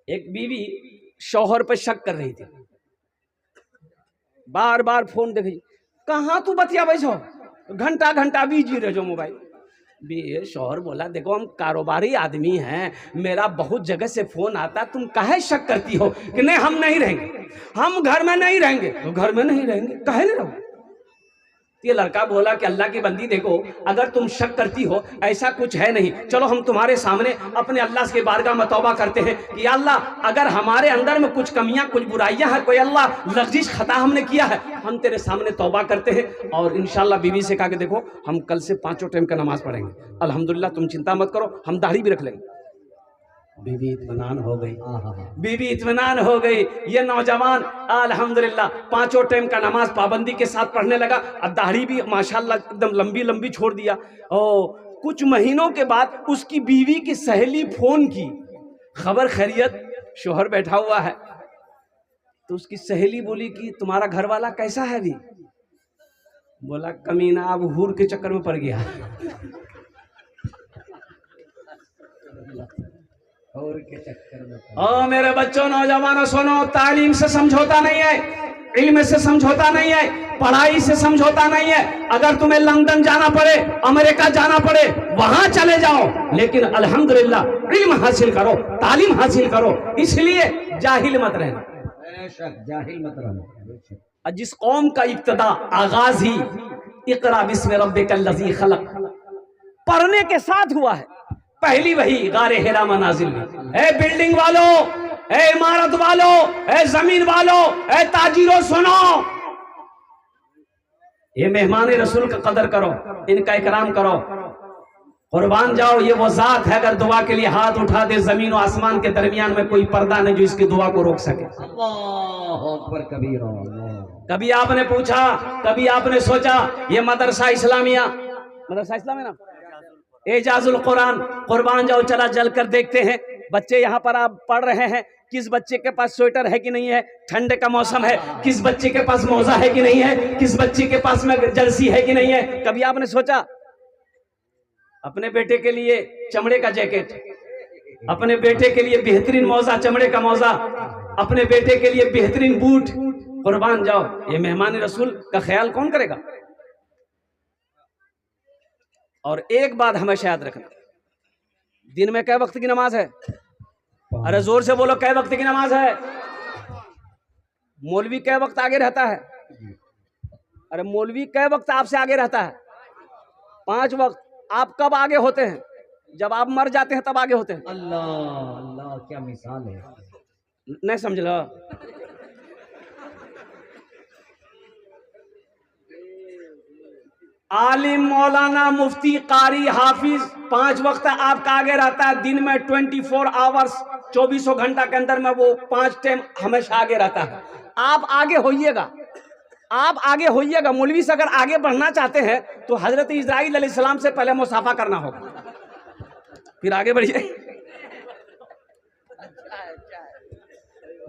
ایک بیوی شوہر پہ شک کر رہی تھی, بار بار فون دیکھ رہی, کہاں تو بتیا بیٹھو, گھنٹہ گھنٹہ بیجی رہ جو موبائل. شوہر بولا دیکھو ہم کاروباری آدمی ہیں, میرا بہت جگہ سے فون آتا, تم کاہے شک کرتی ہو کہ نہیں ہم نہیں رہیں گے, ہم گھر میں نہیں رہیں گے. تو گھر میں نہیں رہیں گے کاہے نہیں رہو. یہ لڑکا بولا کہ اللہ کی بندی دیکھو اگر تم شک کرتی ہو ایسا کچھ ہے نہیں, چلو ہم تمہارے سامنے اپنے اللہ کے بارگاہ میں توبہ کرتے ہیں کہ یا اللہ اگر ہمارے اندر میں کچھ کمیاں کچھ برائیاں ہیں, کوئی اللہ لغزش خطا ہم نے کیا ہے, ہم تیرے سامنے توبہ کرتے ہیں. اور انشاءاللہ بیوی سے کہا کہ دیکھو ہم کل سے 5 ٹائم کا نماز پڑھیں گے, الحمدللہ تم چنتا مت کرو, ہم داڑھی بھی رکھ لیں گے. بیوی اطمینان ہو گئی, بیوی اطمینان ہو گئی. یہ نوجوان الحمدللہ 5 ٹائم کا نماز پابندی کے ساتھ پڑھنے لگا, اور داڑھی بھی ماشاءاللہ ایک دم لمبی لمبی چھوڑ دیا. کچھ مہینوں کے بعد اس کی بیوی کی سہیلی فون کی, خبر خیریت, شوہر بیٹھا ہوا ہے. تو اس کی سہیلی بولی کہ تمہارا گھر والا کیسا ہے ابھی؟ بولا کمینہ اب حور کے چکر میں پڑ گیا. میرے بچوں نوجوانوں سنو, تعلیم سے سمجھوتا نہیں ہے, علم سے سمجھوتا نہیں ہے, پڑھائی سے سمجھوتا نہیں ہے. اگر تمہیں لندن جانا پڑے, امریکہ جانا پڑے, وہاں چلے جاؤ, لیکن الحمدللہ علم حاصل کرو, تعلیم حاصل کرو. اس لیے جاہل مت رہنا, جاہل مت رہنا. جس قوم کا ابتدا آغاز ہی اقرا بسم ربک الذی خلق پڑھنے کے ساتھ ہوا ہے, پہلی وہی غار حرا میں نازل ہوئی. اے بلڈنگ والو, اے عمارت والو, اے زمین والو, اے تاجروں سنو, یہ مہمان رسول کا قدر کرو, ان کا اکرام کرو, قربان جاؤ. یہ وہ ذات ہے اگر دعا کے لیے ہاتھ اٹھا دے, زمین و آسمان کے درمیان میں کوئی پردہ نہیں جو اس کی دعا کو روک سکے. اللہ اکبر کبیرہ. کبھی آپ نے پوچھا, کبھی آپ نے سوچا, یہ مدرسہ اسلامیہ, مدرسہ اسلامیہ نا, اعجاز القرآن, قربان جاؤ چلا جل کر دیکھتے ہیں. بچے یہاں پر آپ پڑھ رہے ہیں, کس بچے کے پاس سویٹر ہے کہ نہیں ہے, ٹھنڈ کا موسم ہے, کس بچے کے پاس موزہ ہے کہ نہیں ہے, کس بچے کے پاس میں جرسی ہے کہ نہیں ہے. کبھی آپ نے سوچا اپنے بیٹے کے لیے چمڑے کا جیکٹ, اپنے بیٹے کے لیے بہترین موزہ, چمڑے کا موزہ, اپنے بیٹے کے لیے بہترین بوٹ. قربان جاؤ, یہ مہمان رسول کا خیال کون کرے گا؟ اور ایک بات ہمیشہ یاد رکھنا, دن میں کئے وقت کی نماز ہے؟ ارے زور سے بولو, کئے وقت کی نماز ہے؟ مولوی کئے وقت آگے رہتا ہے؟ ارے مولوی کئے وقت آپ سے آگے رہتا ہے؟ 5 وقت. آپ کب آگے ہوتے ہیں؟ جب آپ مر جاتے ہیں تب آگے ہوتے ہیں. اللہ اللہ کیا مثال ہے, نہیں سمجھ لو. عالم, مولانا, مفتی, قاری, حافظ 5 وقت آپ کا آگے رہتا ہے. دن میں 24 آورز 24 گھنٹہ کے اندر میں وہ 5 ٹائم ہمیشہ آگے رہتا ہے. آپ آگے ہوئیے گا, آپ آگے ہوئیے گا. مولوی سے اگر آگے بڑھنا چاہتے ہیں تو حضرت اسرائیل علیہ السلام سے پہلے مصافحہ کرنا ہوگا, پھر آگے بڑھیے.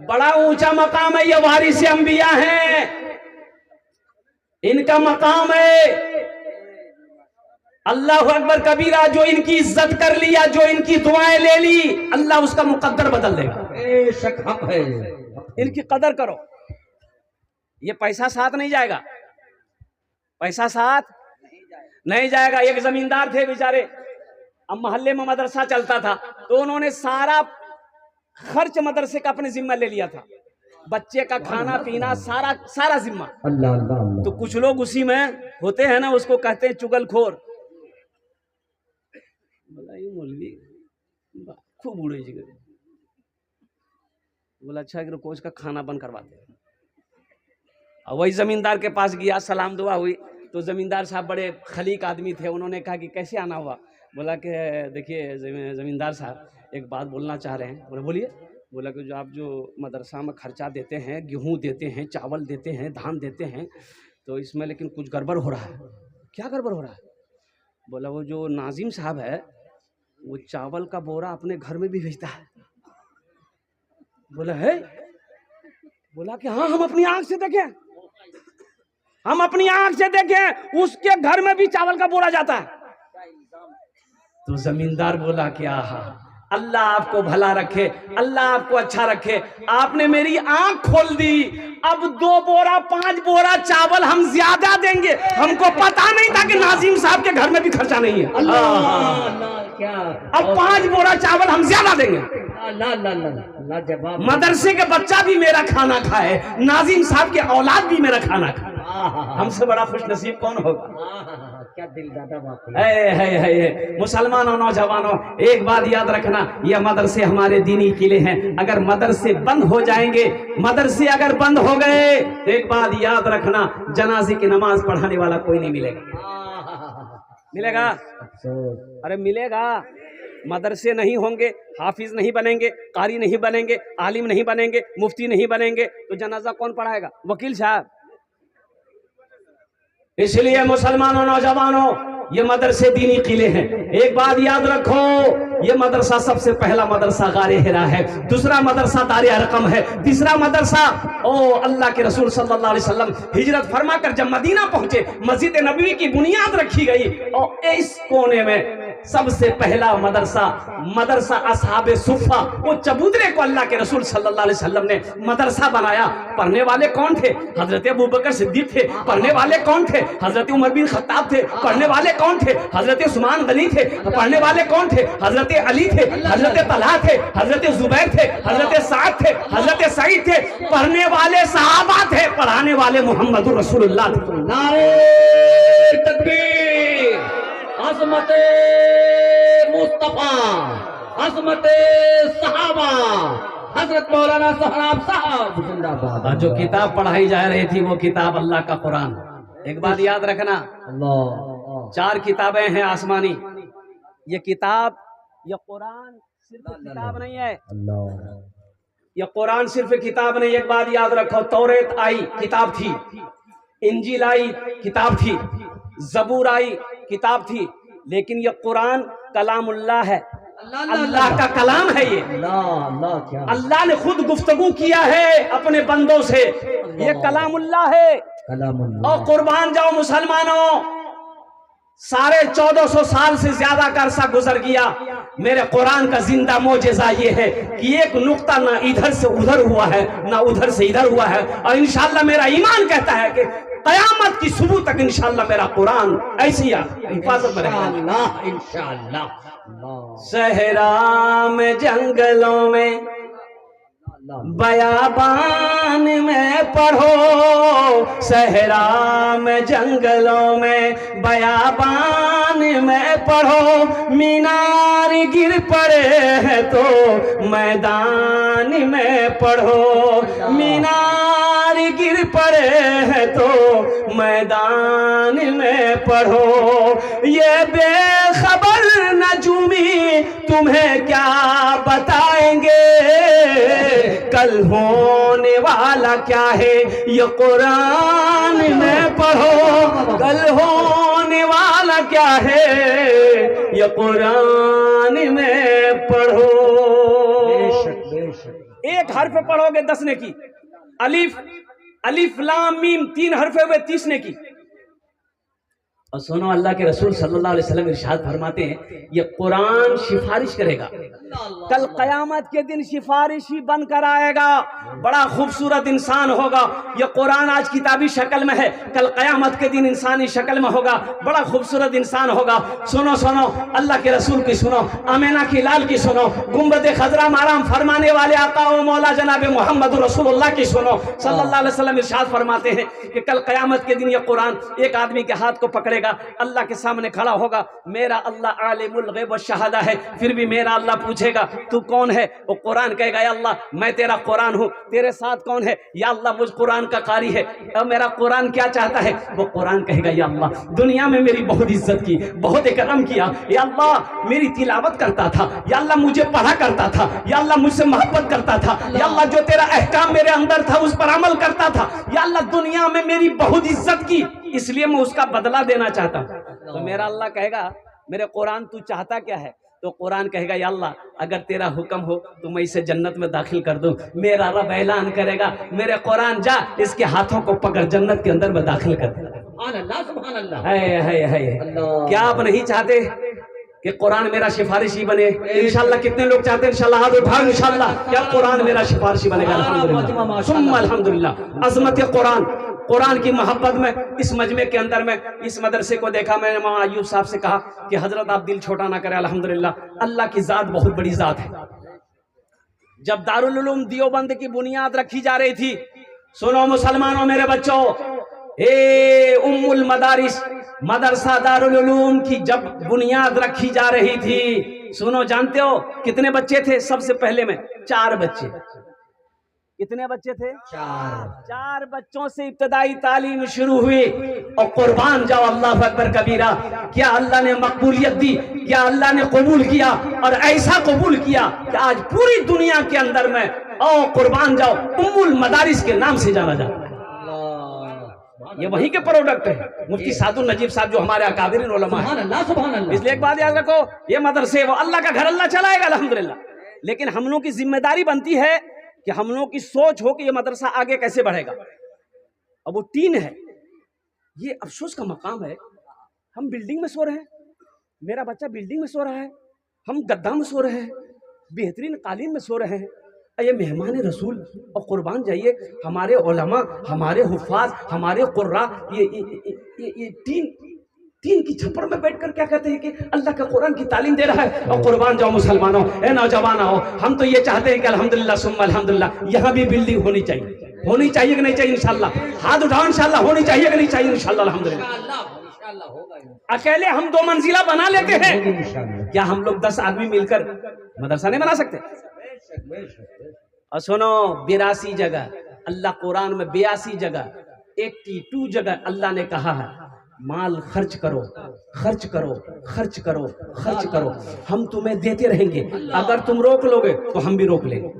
بڑا اونچا مقام ہے, یہ وارث انبیاء ہیں, ان کا مقام ہے. اللہ اکبر کبیرہ. جو ان کی عزت کر لیا, جو ان کی دعائیں لے لی, اللہ اس کا مقدر بدل دے گا. بے شک حق ہے, ان کی قدر کرو. یہ پیسہ ساتھ نہیں جائے گا, پیسہ ساتھ نہیں جائے گا. ایک زمیندار تھے بیچارے, اب محلے میں مدرسہ چلتا تھا تو انہوں نے سارا خرچ مدرسے کا اپنے ذمہ لے لیا تھا, بچے کا کھانا پینا سارا ذمہ. تو کچھ لوگ اسی میں ہوتے ہیں نا, اس کو کہتے ہیں چگل خور. بولا یہ مولوی خوب بوڑھے جی گئے. بولا اچھا کہ روز کا کھانا بند کرواتے ہیں. وہی زمیندار کے پاس گیا, سلام دعا ہوئی تو زمیندار صاحب بڑے خلیق آدمی تھے. انہوں نے کہا کہ کیسے آنا ہوا؟ بولا کہ دیکھیے زمیندار صاحب ایک بات بولنا چاہ رہے ہیں. بولے بولیے. بولا کہ آپ جو مدرسہ میں خرچہ دیتے ہیں, گیہوں دیتے ہیں, چاول دیتے ہیں, دھان دیتے ہیں, تو اس میں لیکن کچھ گڑبڑ ہو رہا ہے. کیا گڑبڑ ہو رہا ہے؟ بولا وہ جو ناظم صاحب ہے وہ چاول کا بورا اپنے گھر میں بھی بھیجتا ہے. بولا ہے؟ بولا کہ ہاں ہم اپنی آنکھ سے دیکھیں, ہم اپنی آنکھ سے دیکھیں, اس کے گھر میں بھی چاول کا بورا جاتا ہے. تو زمیندار بولا کہ آہا اللہ آپ کو بھلا رکھے، اللہ آپ کو اچھا رکھے. آپ نے میری آنکھ کھول دی. اب 2 بورا 5 بورا چاول ہم زیادہ دیں گے. ہم کو پتا نہیں تھا کہ ناظم صاحب کے گھر میں بھی خرچہ نہیں ہے. اب 5 بورا چاول ہم زیادہ دیں گے. مدرسے کے بچہ بھی میرا کھانا کھائے، ناظم صاحب کے اولاد بھی میرا کھانا کھائے. ہم سے بڑا خوش نصیب کون ہوگا؟ کیا دل دادا باپ. مسلمانوں، نوجوانوں، ایک بات یاد رکھنا، یہ مدرسے ہمارے دینی قلعے ہیں. اگر مدرسے بند ہو جائیں گے، مدرسے اگر بند ہو گئے تو ایک بات یاد رکھنا، جنازے کی نماز پڑھانے والا کوئی نہیں ملے گا. ملے گا؟ ارے ملے گا. مدرسے نہیں ہوں گے، حافظ نہیں بنیں گے، قاری نہیں بنیں گے، عالم نہیں بنیں گے، مفتی نہیں بنیں گے، تو جنازہ کون پڑھائے گا؟ وکیل صاحب. اس لیے مسلمانوں، نوجوانوں، یہ مدرسے دینی قلعے ہیں. ایک بات یاد رکھو، یہ مدرسہ سب سے پہلا مدرسہ غار حرا ہے، دوسرا مدرسہ دار ارقم ہے، تیسرا مدرسہ اللہ کے رسول صلی اللہ علیہ وسلم ہجرت فرما کر جب مدینہ پہنچے، مسجد نبوی کی بنیاد رکھی گئی، اور اس کونے میں سب سے پہلا مدرسہ اصحاب صفہ، وہ چبوترے کو اللہ کے رسول صلی اللہ علیہ وسلم نے مدرسہ بنایا. پڑھنے والے کون تھے؟ حضرت ابوبکر صدیق تھے. پڑھنے والے کون تھے؟ حضرت عمر بن خطاب تھے. پڑھنے والے کون تھے؟ حضرت عثمان غنی تھے. پڑھنے والے کون تھے؟ حضرت علی تھے، حضرت طلحہ تھے، حضرت زبیر تھے، حضرت سعد تھے، حضرت سعید تھے. پڑھنے والے صحابہ تھے، پڑھانے والے محمد رسول اللہ تھے. نعرہ تکبیر، عظمت مصطفیٰ، عظمت صحابہ، حضرت مولانا سہراب صاحب زندہ باد. جو کتاب پڑھائی جا رہی تھی وہ کتاب اللہ کا قرآن. ایک بات یاد رکھنا، اللہ 4 کتابیں ہیں آسمانی. یہ کتاب، یہ قرآن صرف کتاب نہیں ہے. اللہ یہ قرآن صرف کتاب نہیں. ایک بات یاد رکھو، توریت آئی کتاب تھی، انجیل آئی کتاب تھی، زبور آئی کتاب تھی، لیکن یہ قرآن کلام اللہ ہے. اللہ کا کلام ہے. یہ اللہ کیا اللہ نے خود گفتگو کیا ہے اپنے بندوں سے. یہ کلام اللہ ہے. کلام اللہ. اور قربان جاؤ مسلمانوں، 1450 سال سے زیادہ کا عرصہ گزر گیا. میرے قرآن کا زندہ معجزہ یہ ہے کہ ایک نقطہ نہ ادھر سے ادھر ہوا ہے، نہ ادھر سے ادھر ہوا ہے. اور انشاءاللہ میرا ایمان کہتا ہے کہ قیامت کی صبح تک انشاءاللہ میرا قرآن ایسی حفاظت میں رہے گا. انشاءاللہ. صحرا میں، جنگلوں میں، بیابان میں پڑھو. صحرا میں، جنگلوں میں، بیابان میں پڑھو. مینار گر پڑے ہیں تو میدان میں پڑھو. مینار گر پڑے ہیں تو میدان میں پڑھو. یہ بے خبر نجومی تمہیں کیا بتائیں گے، کل ہونے والا کیا ہے یہ قرآن میں پڑھو. کل ہونے والا کیا ہے یہ قرآن میں پڑھو. ایک حرف پڑھو گے 10 نیکی. الف لام میم 3 حرف ہوئے 30 نیکی. اور سنو، اللہ کے رسول صلی اللہ علیہ وسلم ارشاد فرماتے ہیں یہ قرآن سفارش کرے گا. کل قیامت کے دن سفارشی بن کر آئے گا. بڑا خوبصورت انسان ہوگا. یہ قرآن آج کتابی شکل میں ہے، کل قیامت کے دن انسانی شکل میں ہوگا. بڑا خوبصورت انسان ہوگا. سنو سنو، اللہ کے رسول کی سنو، آمینہ کی لال کی سنو، گنبد خضرا آرام فرمانے والے آقا و مولا جناب محمد رسول اللہ کی سنو. صلی اللہ علیہ وسلم ارشاد فرماتے ہیں کہ کل قیامت کے دن یہ قرآن ایک آدمی کے ہاتھ کو پکڑے گا، اللہ کے سامنے کھڑا ہوگا. میرا اللہ عالم الغیب والشہادہ ہے، پھر بھی میرا اللہ پوچھے گا تو کون ہے؟ وہ قرآن کہے گا یا اللہ میں تیرا قرآن ہوں. تیرے ساتھ کون ہے؟ یا اللہ مجھ قرآن کا قاری ہے. اور میرا قرآن کیا چاہتا ہے؟ وہ قرآن کہے گا یا اللہ دنیا میں میری بہت عزت کی، بہت اکرام کیا. یا اللہ میری تلاوت کرتا تھا، یا اللہ مجھے پڑھا کرتا تھا، یا اللہ مجھ سے محبت کرتا تھا، یا اللہ جو تیرا احکام میرے اندر تھا اس پر عمل کرتا تھا. یا اللہ دنیا میں میری بہت عزت کی، اس لیے میں اس کا بدلہ دینا چاہتا ہوں. تو میرا اللہ کہے گا میرے قرآن تو چاہتا کیا ہے؟ تو قرآن کہے گا یا اللہ اگر تیرا حکم ہو تو میں اسے جنت میں داخل کر دوں. میرا رب اعلان کرے گا میرے قرآن جا اس کے ہاتھوں کو پکڑ جنت کے اندر میں داخل کر دوں. سبحان اللہ، سبحان اللہ. ہے کیا آپ نہیں چاہتے کہ قرآن میرا سفارشی بنے؟ انشاءاللہ کتنے لوگ چاہتے ہیں انشاءاللہ ہاتھ اٹھاؤ انشاءاللہ کیا قرآن میرا سفارشی بنے گا؟ الحمدللہ ثم الحمدللہ. عظمت قرآن، قرآن کی محبت میں اس مجمع کے اندر میں اس مدرسے کو دیکھا. میں نے مولانا ایوب صاحب سے کہا کہ حضرت آپ دل چھوٹا نہ کریں، الحمدللہ اللہ کی ذات بہت بڑی ذات ہے. جب دارالعلوم دیوبند کی بنیاد رکھی جا رہی تھی، سنو مسلمانوں میرے بچوں، ام المدارس مدرسہ دارالعلوم کی جب بنیاد رکھی جا رہی تھی، سنو جانتے ہو کتنے بچے تھے؟ سب سے پہلے میں 4 بچے. کتنے بچے تھے؟ 4 بچوں سے ابتدائی تعلیم شروع ہوئی. اور قربان جاؤ اللہ اکبر کبیرہ، کیا اللہ نے مقبولیت دی، کیا اللہ نے قبول کیا، اور ایسا قبول کیا کہ آج پوری دنیا کے اندر میں قربان جاؤ ام المدارس کے نام سے جانا جاتا ہے. یہ وہیں کے پروڈکٹ ہے. مفتی سعد النجیب صاحب جو ہمارے اکابرین علماء ہیں، سبحان اللہ. اس لیے ایک بات یاد رکھو، یہ مدرسے وہ اللہ کا گھر اللہ چلائے گا الحمدللہ، لیکن ہم لوگوں کی ذمہ داری بنتی ہے کہ ہم لوگوں کی سوچ ہو کہ یہ مدرسہ آگے کیسے بڑھے گا. اب وہ ٹین ہے، یہ افسوس کا مقام ہے. ہم بلڈنگ میں سو رہے ہیں، میرا بچہ بلڈنگ میں سو رہا ہے، ہم گدا میں سو رہے ہیں، بہترین قالین میں سو رہے ہیں. یہ مہمان رسول، اور قربان جائیے ہمارے علماء، ہمارے حفاظ، ہمارے قراء یہ تین کی چھپر میں بیٹھ کر کیا کہتے ہیں کہ اللہ کے قرآن کی تعلیم دے رہا ہے. اور قربان جاؤ مسلمانوں، اے نوجوانوں، ہم تو یہ چاہتے ہیں کہ الحمدللہ ثم الحمدللہ یہاں بھی بلڈنگ ہونی چاہیے. ہونی چاہیے کہ نہیں چاہیے؟ انشاءاللہ ہاتھ اٹھاؤ انشاءاللہ ہونی چاہیے کہ نہیں چاہیے؟ انشاءاللہ الحمدللہ. اکیلے ہم 2 منزلہ بنا لیتے ہیں، کیا ہم لوگ 10 آدمی مل کر مدرسہ نہیں بنا سکتے؟ اور سنو 82 جگہ اللہ قرآن میں 82 جگہ 82 جگہ اللہ نے کہا ہے مال خرچ کرو، خرچ کرو، خرچ کرو، خرچ کرو، ہم تمہیں دیتے رہیں گے. اگر تم روک لو گے تو ہم بھی روک لیں گے.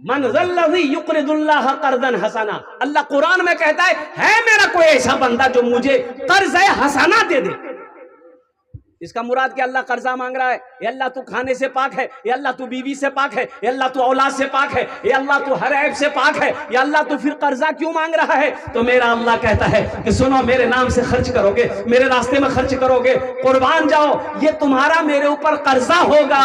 من ذا الذی یقرض اللہ قرضا حسنا، اللہ قرآن میں کہتا ہے میرا کوئی ایسا بندہ جو مجھے قرض حسنا دے دے. اس کا مراد کہ اللہ قرضہ مانگ رہا ہے، یا اللہ تو کھانے سے پاک ہے، یا اللہ تو بیوی سے پاک ہے، یا اللہ تو اولاد سے پاک ہے، یا اللہ تو ہر عیب سے پاک ہے، یا اللہ تو پھر قرضہ کیوں مانگ رہا ہے؟ تو میرا اللہ کہتا ہے کہ سنو میرے نام سے خرچ کرو گے، میرے راستے میں خرچ کرو گے، قربان جاؤ یہ تمہارا میرے اوپر قرضہ ہوگا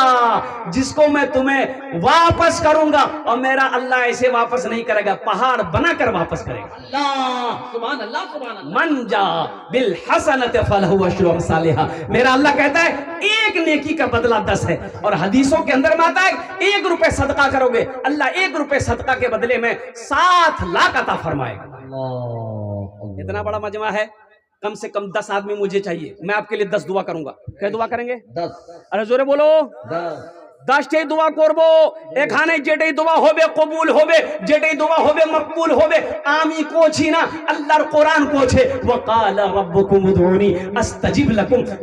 جس کو میں تمہیں واپس کروں گا. اور میرا اللہ ایسے واپس نہیں کرے گا، پہاڑ بنا کر واپس کرے گا. اللہ سبحان اللہ سبحان اللہ. من جا بالحسنۃ فلہ عشر امثالھا، میرا اللہ کہتا ہے 1 نیکی کا بدلہ 10 ہے. اور حدیثوں کے اندر میں آتا ہے 1 روپے صدقہ کرو گے، اللہ 1 روپے صدقہ کے بدلے میں 7 لاکھ عطا فرمائے گا. اتنا بڑا مجمع ہے، کم سے کم 10 آدمی مجھے چاہیے. میں آپ کے لیے 10 دعا کروں گا. کیا دعا کریں گے؟ 10. ارے زورے بولو. 10 دعا করবো, এখানে যেটাই দোয়া হবে কবুল হবে, যেটাই দোয়া হবে মকবুল হবে. আমি কোছি না, আল্লাহর কোরআন কোছে, ওয়াকালা রাব্বুকুম উদউনি আস্তাজিব লাকুম.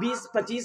20, 25,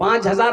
5,000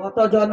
কতজন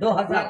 2,000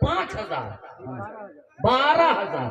5,000 12,000